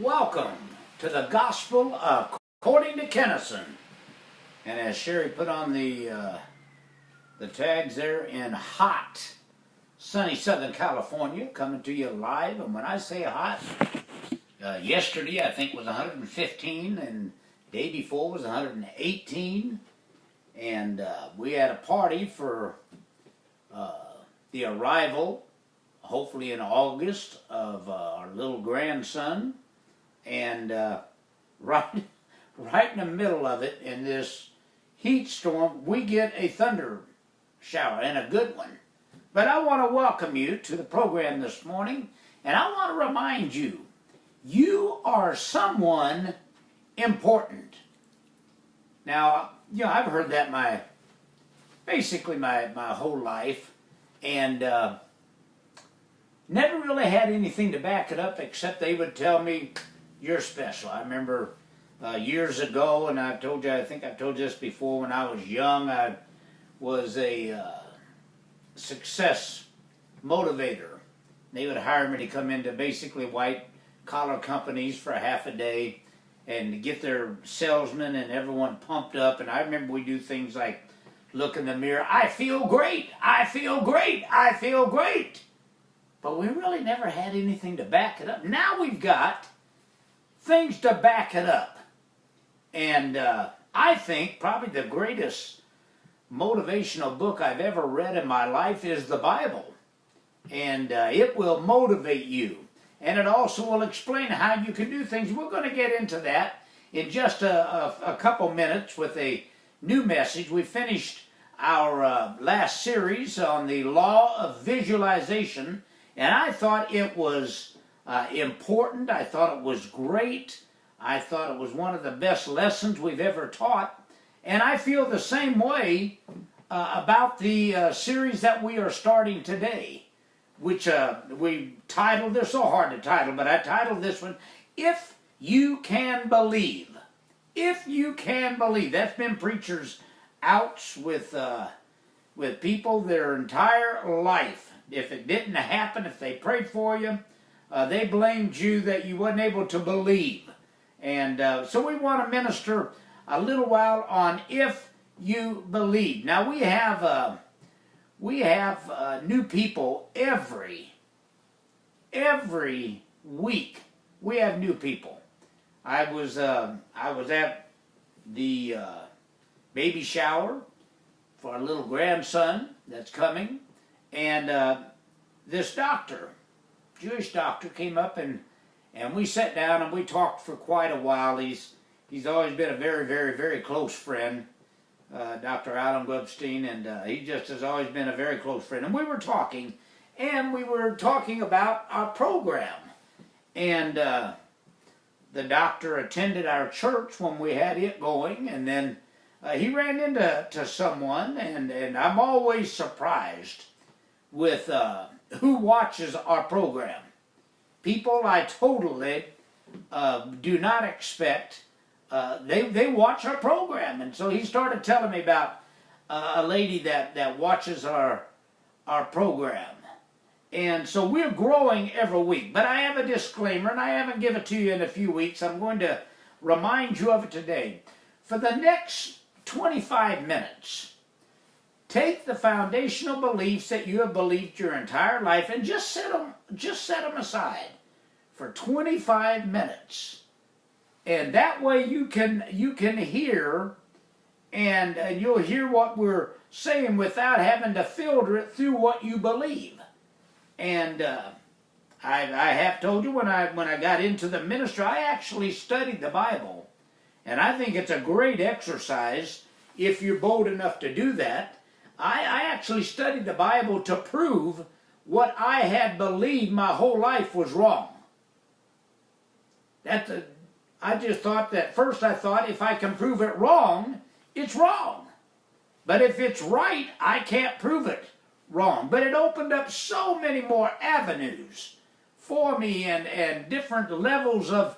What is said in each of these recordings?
Welcome to the Gospel according to Kinison. And as Sherry put on the tags there, in hot, sunny Southern California, coming to you live. And when I say hot, yesterday I think was 115, and the day before was 118. And we had a party for the arrival, hopefully in August, of our little grandson. And right in the middle of it, in this heat storm, we get a thunder shower, and a good one. But I want to welcome you to the program this morning, and I want to remind you, you are someone important. Now, you know, I've heard that basically my whole life, and never really had anything to back it up, except they would tell me, you're special. I remember years ago, and I've told you, I think I've told you this before, when I was young, I was a success motivator. They would hire me to come into basically white collar companies for half a day and get their salesmen and everyone pumped up. And I remember we do things like look in the mirror, I feel great, I feel great, I feel great. But we really never had anything to back it up. Now we've got things to back it up. And I think probably the greatest motivational book I've ever read in my life is the Bible. And it will motivate you. And it also will explain how you can do things. We're going to get into that in just a couple minutes with a new message. We finished our last series on the law of visualization, and I thought it was important. I thought it was great. I thought it was one of the best lessons we've ever taught. And I feel the same way about the series that we are starting today, which we titled, they're so hard to title, but I titled this one, If You Can Believe. If you can believe. That's been preachers' outs with people their entire life. If it didn't happen, if they prayed for you, they blamed you that you wasn't able to believe. And so we want to minister a little while on if you believe. Now we have new people every week. We have new people. I was at the baby shower for our little grandson that's coming, and this doctor, Jewish doctor, came up and we sat down and we talked for quite a while. He's always been a very, very, very close friend, Dr. Alan Webstein, and he just has always been a very close friend. And we were talking about our program. And the doctor attended our church when we had it going, and then he ran into someone, and I'm always surprised with who watches our program. People I totally do not expect. They watch our program. And so he started telling me about a lady that watches our program. And so we're growing every week. But I have a disclaimer, and I haven't given it to you in a few weeks. I'm going to remind you of it today. For the next 25 minutes, take the foundational beliefs that you have believed your entire life and just set them aside for 25 minutes. And that way you can hear, and you'll hear what we're saying without having to filter it through what you believe. And I have told you when I got into the ministry, I actually studied the Bible. And I think it's a great exercise if you're bold enough to do that. I actually studied the Bible to prove what I had believed my whole life was wrong. I just thought that first I thought if I can prove it wrong, it's wrong. But if it's right, I can't prove it wrong. But it opened up so many more avenues for me and different levels of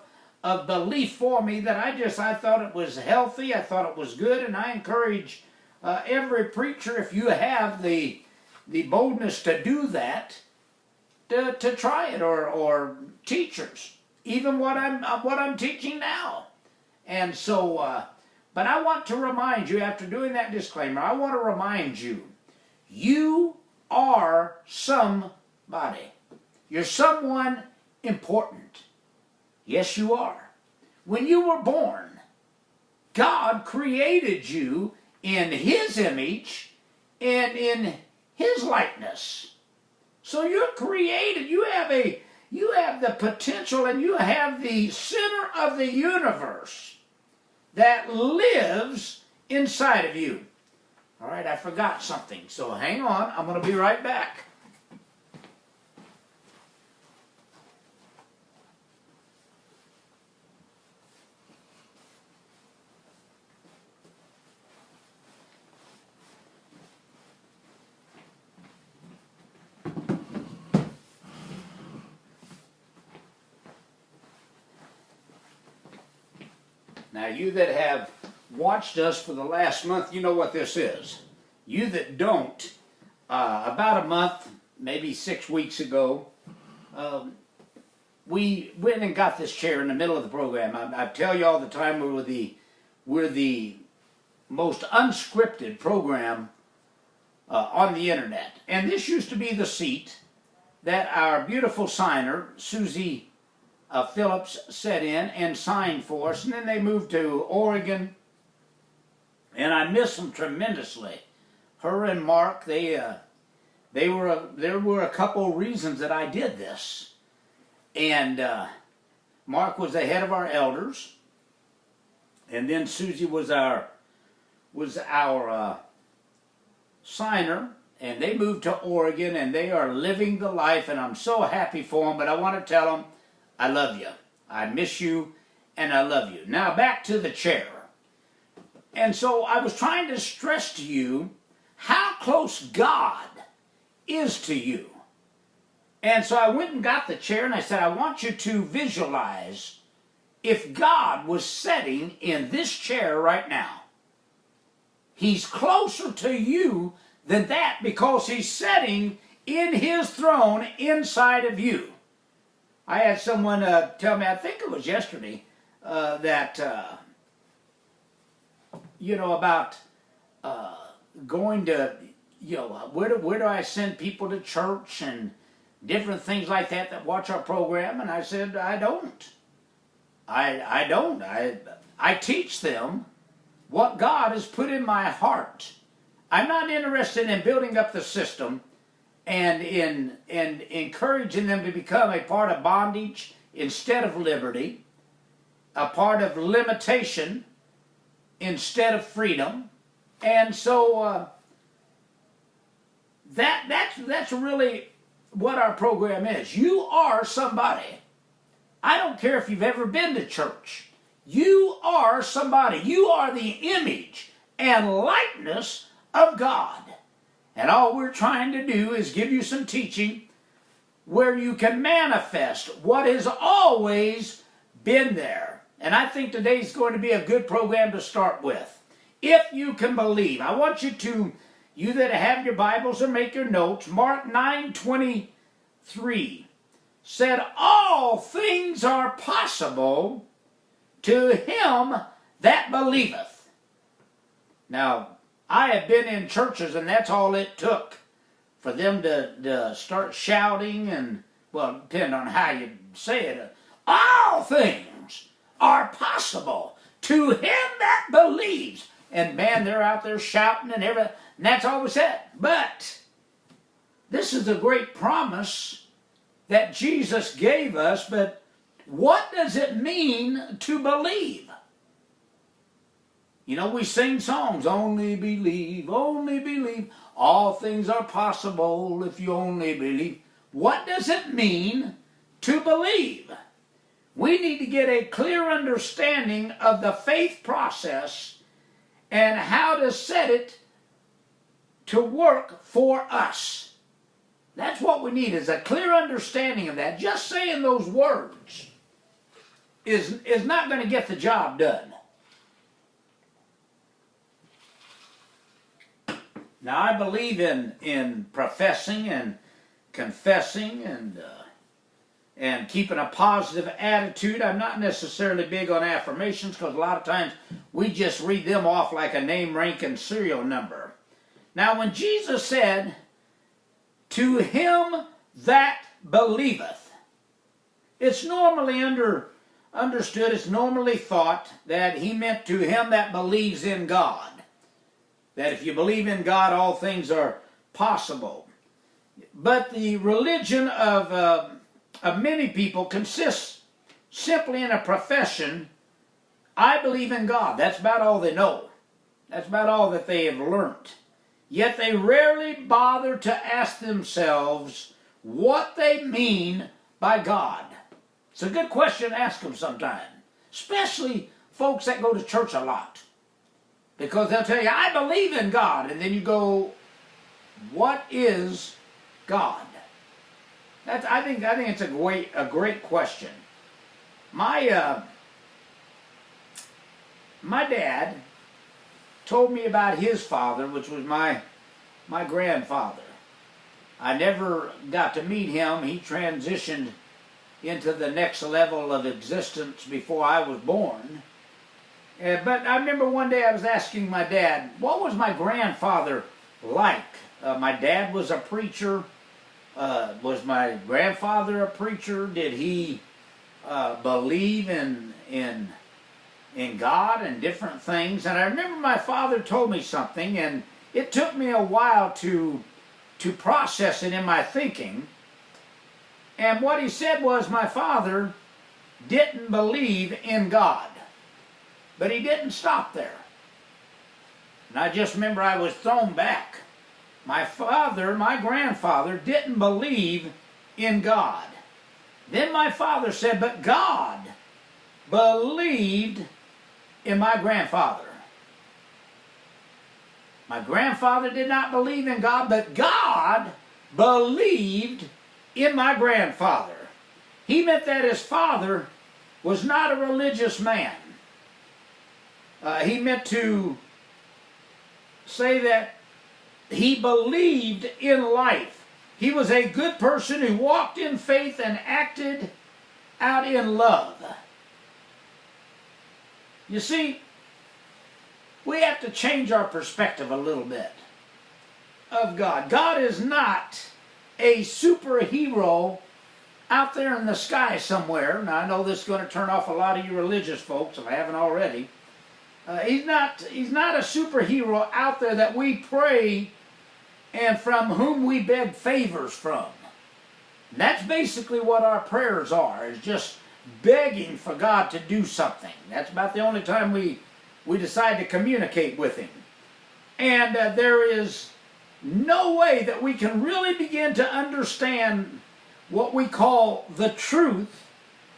belief for me that I thought it was healthy, I thought it was good, and I encourage every preacher, if you have the boldness to do that, to try it, or teachers. even what I'm teaching now. And so, but I want to remind you, after doing that disclaimer, I want to remind you, you are somebody. You're someone important. Yes, you are. When you were born, God created you in His image and in His likeness. So you're created. You have the potential, and you have the center of the universe that lives inside of you. All right, I forgot something, so hang on. I'm going to be right back. Now, you that have watched us for the last month, you know what this is. You that don't, about a month, maybe 6 weeks ago, we went and got this chair in the middle of the program. I tell you all the time, we're the most unscripted program on the internet. And this used to be the seat that our beautiful signer, Susie Phillips, sat in and signed for us. And then they moved to Oregon, and I miss them tremendously. Her and Mark, there were a couple reasons that I did this. And Mark was the head of our elders, and then Susie was our signer, and they moved to Oregon, and they are living the life, and I'm so happy for them. But I want to tell them, I love you, I miss you, and I love you. Now back to the chair. And so I was trying to stress to you how close God is to you. And so I went and got the chair, and I said, I want you to visualize if God was sitting in this chair right now. He's closer to you than that because He's sitting in His throne inside of you. I had someone tell me, I think it was yesterday, that, about going to, where do I send people to church and different things like that watch our program. And I said, I don't. I don't. I teach them what God has put in my heart. I'm not interested in building up the system and in encouraging them to become a part of bondage instead of liberty, a part of limitation instead of freedom. And so that's really what our program is. You are somebody. I don't care if you've ever been to church. You are somebody. You are the image and likeness of God. And all we're trying to do is give you some teaching where you can manifest what has always been there. And I think today's going to be a good program to start with. If you can believe. I want you to, you that have your Bibles or make your notes, Mark 9:23 said, all things are possible to him that believeth. Now, I have been in churches, and that's all it took for them to start shouting, and, well, depending on how you say it, all things are possible to him that believes. And man, they're out there shouting and everything, and that's all we said. But this is a great promise that Jesus gave us, but what does it mean to believe? You know, we sing songs, only believe, all things are possible if you only believe. What does it mean to believe? We need to get a clear understanding of the faith process and how to set it to work for us. That's what we need, is a clear understanding of that. Just saying those words is not going to get the job done. Now, I believe in professing and confessing and and keeping a positive attitude. I'm not necessarily big on affirmations because a lot of times we just read them off like a name, rank, and serial number. Now, when Jesus said, "To him that believeth," it's normally understood, it's normally thought that he meant to him that believes in God. That if you believe in God, all things are possible. But the religion of many people consists simply in a profession, I believe in God. That's about all they know. That's about all that they have learned. Yet they rarely bother to ask themselves what they mean by God. It's a good question to ask them sometime, especially folks that go to church a lot. Because they'll tell you, I believe in God. And then you go, what is God? I think it's a great question. My dad told me about his father, which was my grandfather. I never got to meet him. He transitioned into the next level of existence before I was born. But I remember one day I was asking my dad, what was my grandfather like? My dad was a preacher. Was my grandfather a preacher? Did he believe in God and different things? And I remember my father told me something, and it took me a while to process it in my thinking. And what he said was my father didn't believe in God. But he didn't stop there. And I just remember I was thrown back. My grandfather, didn't believe in God. Then my father said, but God believed in my grandfather. My grandfather did not believe in God, but God believed in my grandfather. He meant that his father was not a religious man. He meant to say that he believed in life. He was a good person who walked in faith and acted out in love. You see, we have to change our perspective a little bit of God. God is not a superhero out there in the sky somewhere. Now, I know this is going to turn off a lot of you religious folks, if I haven't already. He's not a superhero out there that we pray and from whom we beg favors from. And that's basically what our prayers are, is just begging for God to do something. That's about the only time we decide to communicate with Him. And there is no way that we can really begin to understand what we call the truth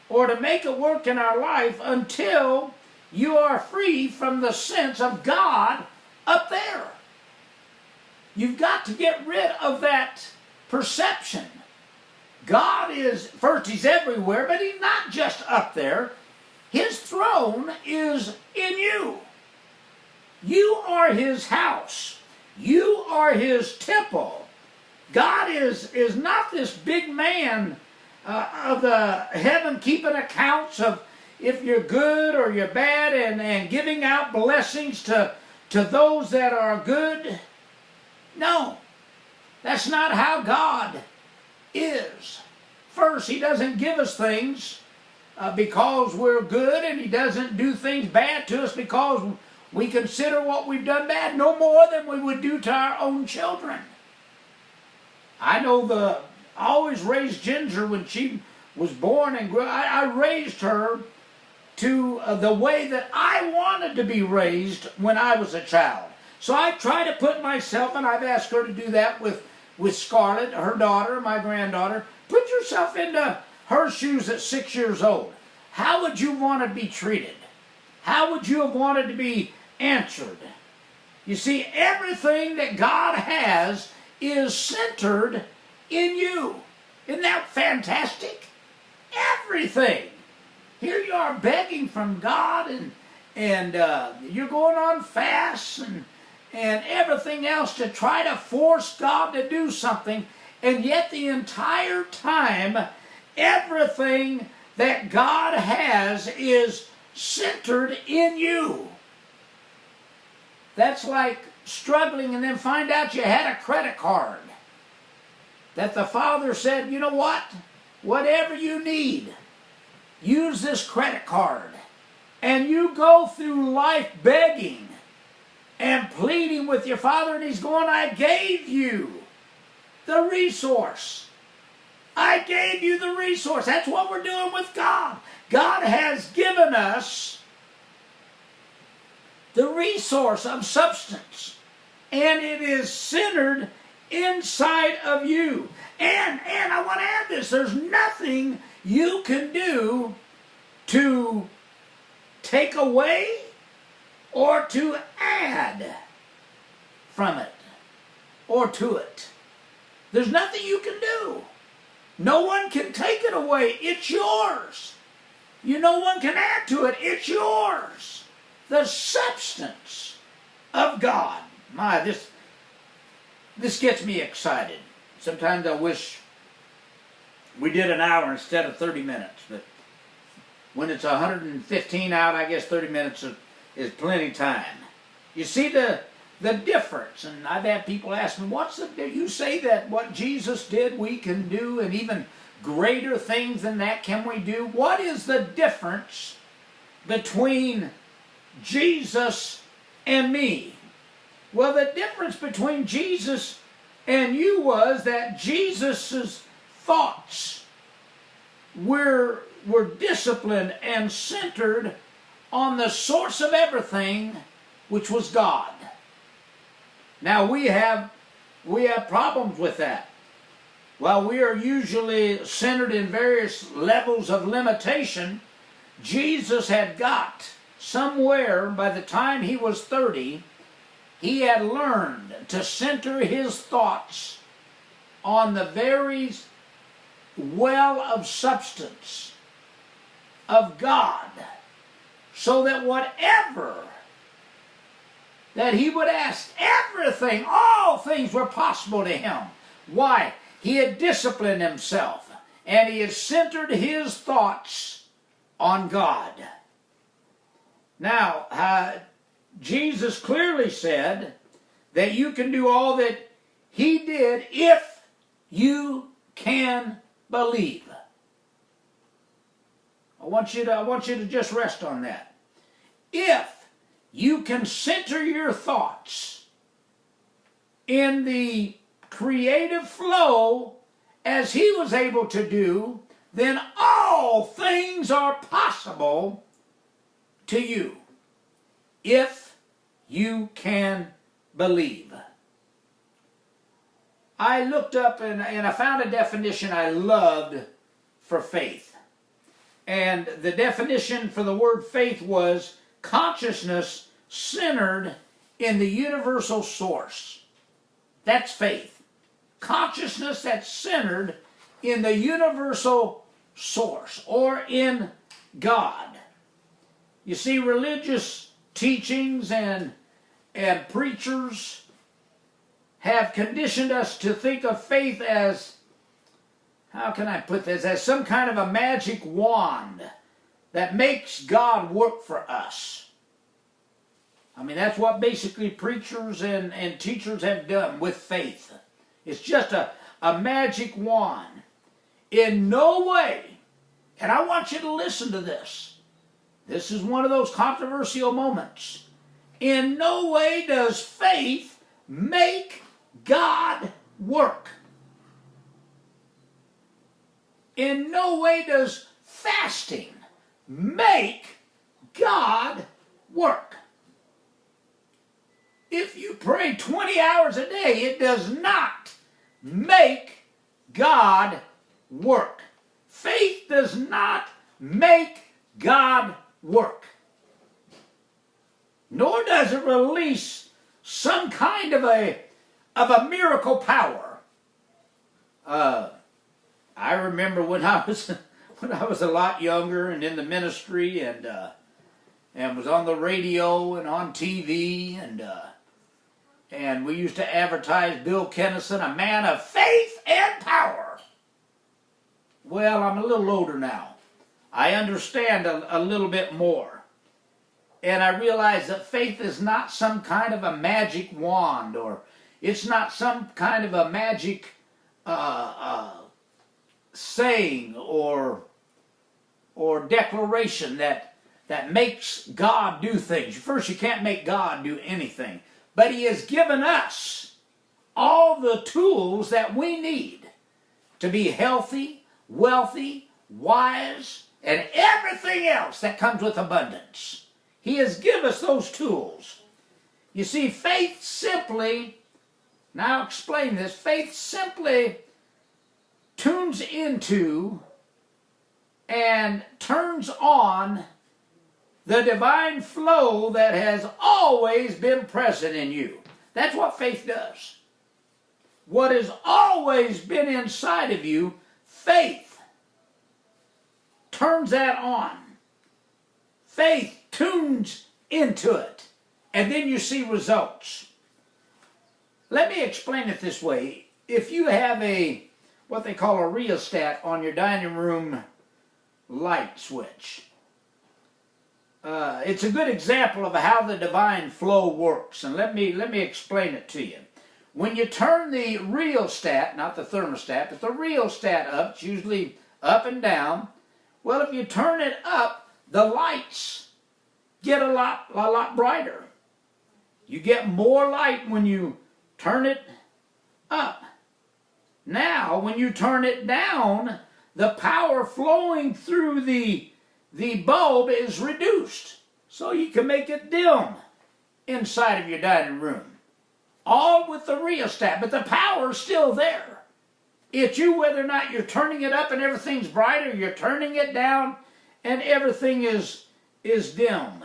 or to make it work in our life until you are free from the sense of God up there. You've got to get rid of that perception. God is, first, He's everywhere, but He's not just up there. His throne is in you. You are His house. You are His temple. God is not this big man of the heaven keeping accounts of if you're good or you're bad and giving out blessings to those that are good. No, that's not how God is. First, He doesn't give us things because we're good, and He doesn't do things bad to us because we consider what we've done bad, no more than we would do to our own children. I know I always raised Ginger when she was born and grew. I raised her to the way that I wanted to be raised when I was a child. So I try to put myself, and I've asked her to do that with Scarlett, her daughter, my granddaughter. Put yourself into her shoes at 6 years old. How would you want to be treated? How would you have wanted to be answered? You see, everything that God has is centered in you. Isn't that fantastic? Everything. Here you are begging from God, and you're going on fasts and everything else to try to force God to do something, and yet the entire time Everything that God has is centered in you. That's like struggling and then find out you had a credit card. That the Father said, you know what? Whatever you need, use this credit card. And you go through life begging and pleading with your Father, and He's going, I gave you the resource. I gave you the resource. That's what we're doing with God. God has given us the resource of substance, and it is centered inside of you. And I want to add this, there's nothing you can do to take away or to add from it or to it. There's nothing you can do. No one can take it away. It's yours. No one can add to it. It's yours. The substance of God. My, this gets me excited. Sometimes I wish we did an hour instead of 30 minutes. But when it's 115 out, I guess 30 minutes is plenty time. You see the difference. And I've had people ask me, you say that what Jesus did we can do, and even greater things than that can we do? What is the difference between Jesus and me? Well, the difference between Jesus and you was that Jesus' thoughts were disciplined and centered on the source of everything, which was God. Now we have problems with that. While we are usually centered in various levels of limitation, Jesus had got somewhere by the time he was 30, he had learned to center his thoughts on the very well of substance of God, so that whatever that he would ask, everything, all things were possible to him. Why? He had disciplined himself, and he had centered his thoughts on God. Now, Jesus clearly said that you can do all that he did if you can believe. I want you to just rest on that. If you can center your thoughts in the creative flow as he was able to do, then all things are possible to you if you can believe. I looked up and I found a definition I loved for faith. And the definition for the word faith was consciousness centered in the universal source. That's faith. Consciousness that's centered in the universal source or in God. You see, religious teachings and preachers have conditioned us to think of faith as, how can I put this, as some kind of a magic wand that makes God work for us. I mean, that's what basically preachers and teachers have done with faith. It's just a magic wand. In no way, and I want you to listen to this. This is one of those controversial moments. In no way does faith make God work. In no way does fasting make God work. If you pray 20 hours a day, it does not make God work. Faith does not make God work. Nor does it release some kind of a miracle power. I remember when I was a lot younger and in the ministry and was on the radio and on TV and we used to advertise Bill Kinison, a man of faith and power. well, I'm a little older now. I understand a little bit more. And I realize that faith is not some kind of a magic wand, or it's not some kind of a magic saying or declaration that makes God do things. First, you can't make God do anything. But He has given us all the tools that we need to be healthy, wealthy, wise, and everything else that comes with abundance. He has given us those tools. You see, faith simply, now I'll explain this, faith simply tunes into and turns on the divine flow that has always been present in you. That's what faith does. What has always been inside of you, faith turns that on. Faith tunes into it, and then you see results. Let me explain it this way. If you have what they call a rheostat on your dining room light switch, it's a good example of how the divine flow works, and let me explain it to you. When you turn the rheostat, not the thermostat, but the rheostat up, it's usually up and down. Well, if you turn it up, the lights get a lot brighter. You get more light when you turn it up. Now, when you turn it down, the power flowing through the bulb is reduced, so you can make it dim inside of your dining room. All with the rheostat, but the power is still there. It's you whether or not you're turning it up and everything's bright, or you're turning it down and everything is dim.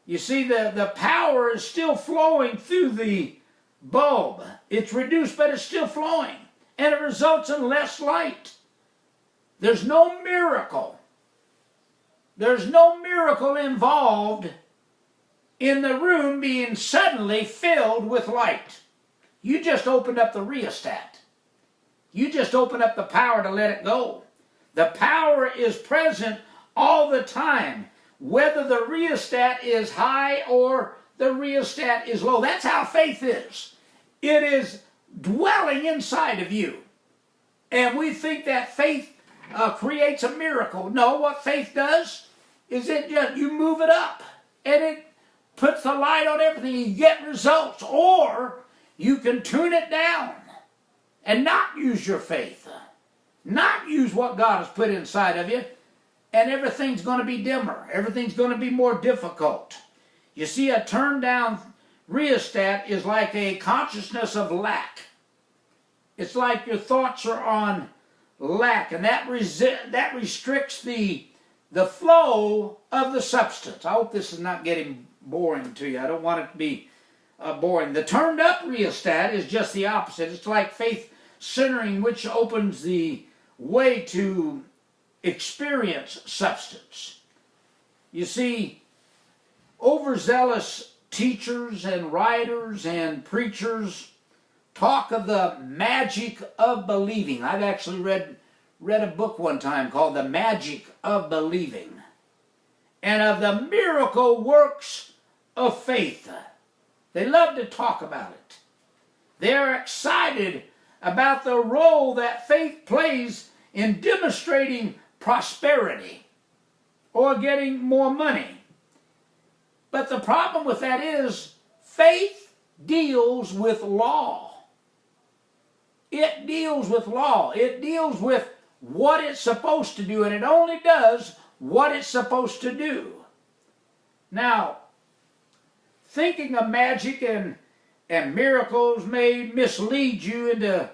You see, the power is still flowing through the bulb. It's reduced, but it's still flowing, and it results in less light. There's no miracle. There's no miracle involved in the room being suddenly filled with light. You just opened up the rheostat. You just opened up the power to let it go. The power is present all the time, whether the rheostat is high or the rheostat is low. That's how faith is. It is dwelling inside of you. And we think that faith creates a miracle. No, what faith does is you move it up, and it puts the light on everything. You get results. Or you can tune it down and not use your faith. Not use what God has put inside of you, and everything's going to be dimmer. Everything's going to be more difficult. You see, a turned down rheostat is like a consciousness of lack. It's like your thoughts are on lack, and that restricts the flow of the substance. I hope this is not getting boring to you. I don't want it to be boring. The turned up rheostat is just the opposite. It's like faith centering, which opens the way to experience substance. You see, overzealous teachers and writers and preachers talk of the magic of believing. I've actually read a book one time called The Magic of Believing, and of the miracle works of faith. They love to talk about it. They're excited about the role that faith plays in demonstrating prosperity or getting more money. But the problem with that is faith deals with law. It deals with law. It deals with what it's supposed to do, and it only does what it's supposed to do. Now, thinking of magic and miracles may mislead you into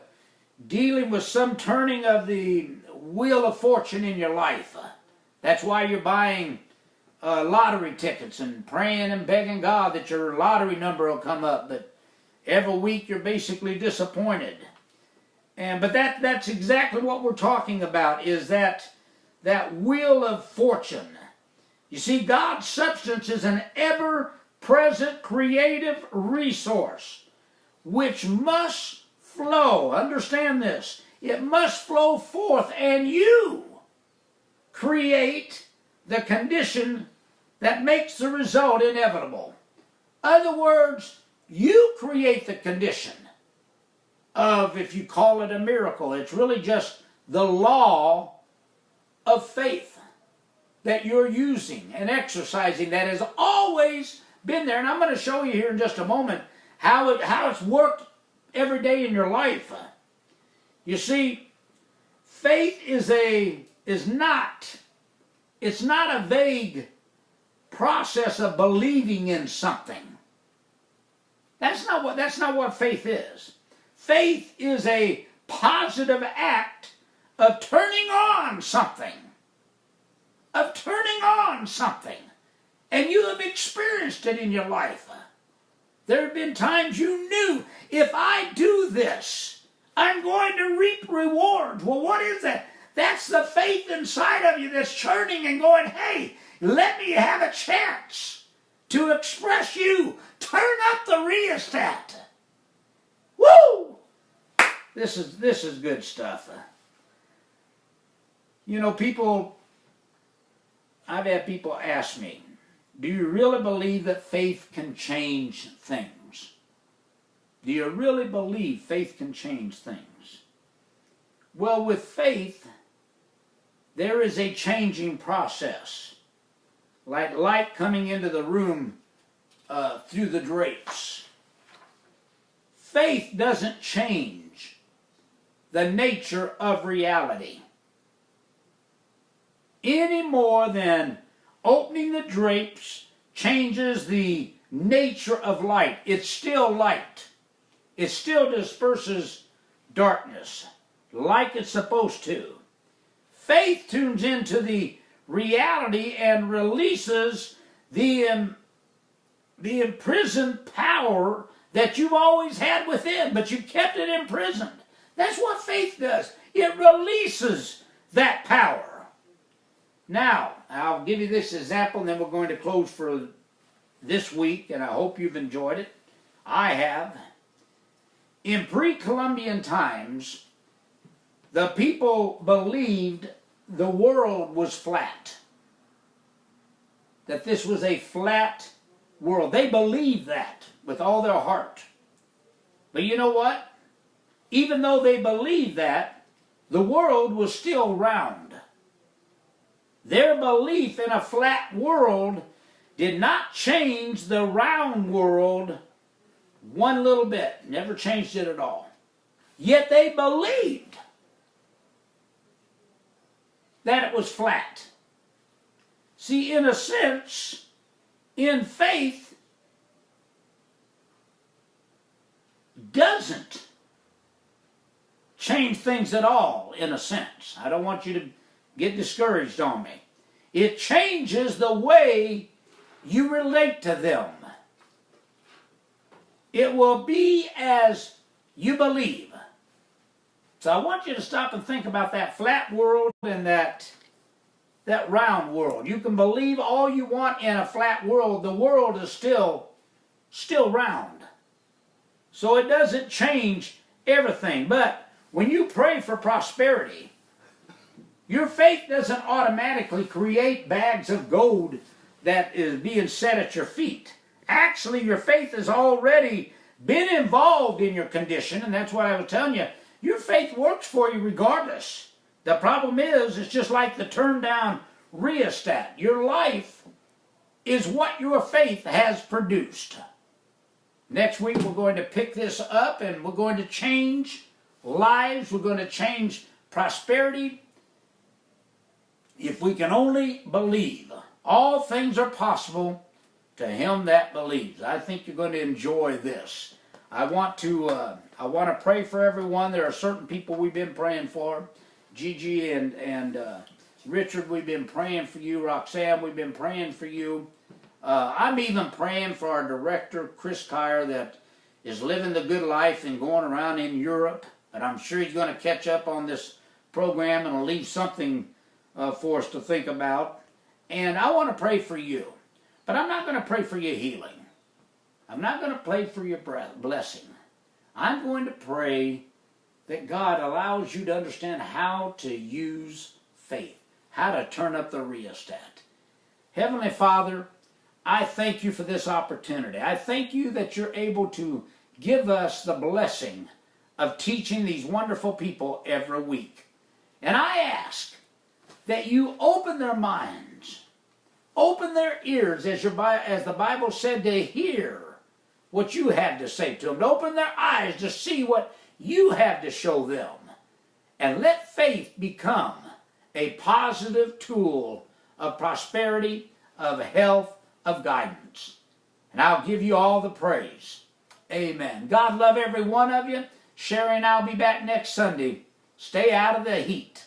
dealing with some turning of the wheel of fortune in your life. That's why you're buying lottery tickets and praying and begging God that your lottery number will come up, but every week you're basically disappointed. But that's exactly what we're talking about, is that wheel of fortune. You see, God's substance is an ever-present creative resource which must flow. Understand this. It must flow forth, and you create the condition that makes the result inevitable. Other words, you create the condition of, if you call it a miracle, it's really just the law of faith that you're using and exercising that has always been there. And I'm going to show you here in just a moment how it's worked every day in your life. You see, faith is not a vague process of believing in something. That's not what faith is. Faith is a positive act of turning on something. Of turning on something. And you have experienced it in your life. There have been times you knew, if I do this, I'm going to reap rewards. Well, what is that? That's the faith inside of you that's churning and going, hey, let me have a chance to express you. Turn up the rheostat. Woo! This is good stuff. You know, I've had people ask me, do you really believe that faith can change things? Do you really believe faith can change things? Well, with faith, there is a changing process. Like light coming into the room through the drapes. Faith doesn't change the nature of reality any more than opening the drapes changes the nature of light. It's still light. It still disperses darkness like it's supposed to. Faith tunes into the reality and releases the imprisoned power that you've always had within, but you kept it imprisoned. That's what faith does. It releases that power. Now, I'll give you this example, and then we're going to close for this week, and I hope you've enjoyed it. I have. In pre-Columbian times, the people believed the world was flat. That this was a flat world. They believed that with all their heart. But you know what? Even though they believed that, the world was still round. Their belief in a flat world did not change the round world one little bit. Never changed it at all. Yet they believed that it was flat. See, in a sense, in faith, doesn't change things at all, in a sense. I don't want you to get discouraged on me. It changes the way you relate to them. It will be as you believe. So I want you to stop and think about that flat world and that round world. You can believe all you want in a flat world. The world is still round. So it doesn't change everything. But when you pray for prosperity, your faith doesn't automatically create bags of gold that is being set at your feet. Actually, your faith has already been involved in your condition, and that's what I was telling you. Your faith works for you regardless. The problem is, it's just like the turned down rheostat. Your life is what your faith has produced. Next week, we're going to pick this up, and we're going to change lives. We're going to change prosperity. If we can only believe, all things are possible to him that believes. I think you're going to enjoy this. I want to pray for everyone. There are certain people we've been praying for. Gigi and Richard, we've been praying for you. Roxanne, we've been praying for you. I'm even praying for our director, Chris Kyer, that is living the good life and going around in Europe. But I'm sure he's going to catch up on this program and leave something for us to think about. And I want to pray for you. But I'm not going to pray for your healing. I'm not going to pray for your blessing. I'm going to pray that God allows you to understand how to use faith, how to turn up the rheostat. Heavenly Father, I thank you for this opportunity. I thank you that you're able to give us the blessing of teaching these wonderful people every week. And I ask that you open their minds, open their ears, as the Bible said, to hear what you have to say to them, to open their eyes to see what you have to show them. And let faith become a positive tool of prosperity, of health, of guidance. And I'll give you all the praise. Amen. God love every one of you. Sherry and I'll be back next Sunday. Stay out of the heat.